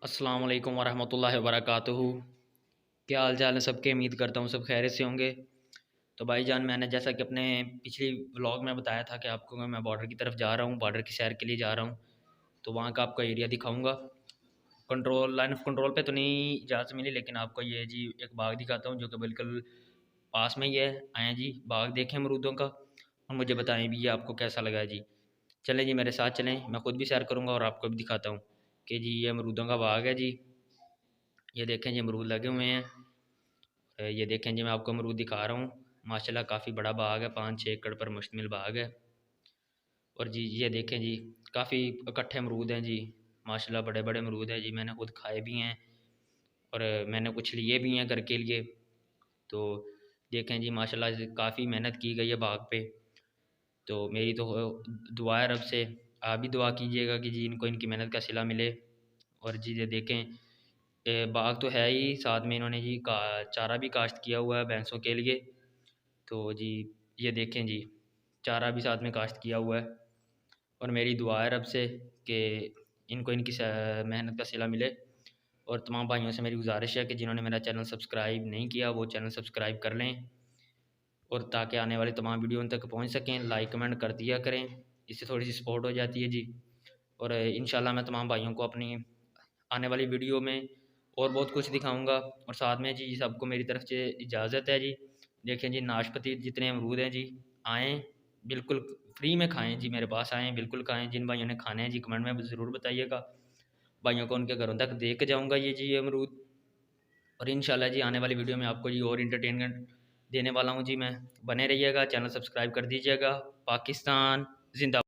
अस्सलाम वालेकुम वरहमतुल्लाहि वबरकातुहू। क्या हाल चाल है सबके? उम्मीद करता हूँ सब खैरियत से होंगे। तो भाईजान, मैंने जैसा कि अपने पिछली व्लॉग में बताया था कि आपको मैं बॉर्डर की तरफ जा रहा हूँ, बॉर्डर की सैर के लिए जा रहा हूँ। तो वहाँ का आपको एरिया दिखाऊंगा। कंट्रोल लाइन ऑफ कंट्रोल पे तो नहीं इजाज़त मिली, लेकिन आपको ये जी एक बाग दिखाता हूँ जो कि बिल्कुल पास में ही है। आएँ जी, बाग देखें अमरूदों का और मुझे बताएं भी ये आपको कैसा लगा जी। चलें जी, मेरे साथ चलें, मैं खुद भी सैर करूँगा और आपको भी दिखाता हूँ कि जी ये अमरूदों का बाग है जी। ये देखें जी, अमरूद लगे हुए हैं। ये देखें जी, मैं आपको अमरूद दिखा रहा हूँ। माशाल्लाह काफ़ी बड़ा बाग है, 5-6 एकड़ पर मुश्तमिल बाग है। और जी ये देखें जी, काफ़ी इकट्ठे अमरूद हैं जी। माशाल्लाह बड़े बड़े अमरूद हैं जी, मैंने खुद खाए भी हैं और मैंने कुछ लिए भी हैं घर के लिए। तो देखें जी, माशाल्लाह से काफ़ी मेहनत की गई है बाग पे। तो मेरी तो दुआ है रब से, आप भी दुआ कीजिएगा कि जी इनको इनकी मेहनत का सिला मिले। और जी ये देखें, बाग तो है ही, साथ में इन्होंने जी का चारा भी काश्त किया हुआ है भैंसों के लिए। तो जी ये देखें जी, चारा भी साथ में काश्त किया हुआ है। और मेरी दुआ है रब से कि इनको इनकी मेहनत का सिला मिले। और तमाम भाइयों से मेरी गुजारिश है कि जिन्होंने मेरा चैनल सब्सक्राइब नहीं किया वो चैनल सब्सक्राइब कर लें, और ताकि आने वाली तमाम वीडियो उन तक पहुंच सकें। लाइक कमेंट कर दिया करें, इससे थोड़ी सी सपोर्ट हो जाती है जी। और इंशाल्लाह मैं तमाम भाइयों को अपनी आने वाली वीडियो में और बहुत कुछ दिखाऊंगा। और साथ में जी सबको मेरी तरफ से इजाज़त है जी। देखें जी, नाशपाती जितने अमरूद हैं जी, आएँ बिल्कुल फ्री में खाएँ जी, मेरे पास आएँ बिल्कुल खाएँ। जिन भाइयों ने खाने हैं जी कमेंट में ज़रूर बताइएगा, भाइयों को उनके घरों तक दे के जाऊँगा ये अमरूद। और इंशाल्लाह जी आने वाली वीडियो में आपको जी और इंटरटेनमेंट देने वाला हूँ जी मैं। बने रहिएगा, चैनल सब्सक्राइब कर दीजिएगा। पाकिस्तान जिंदा।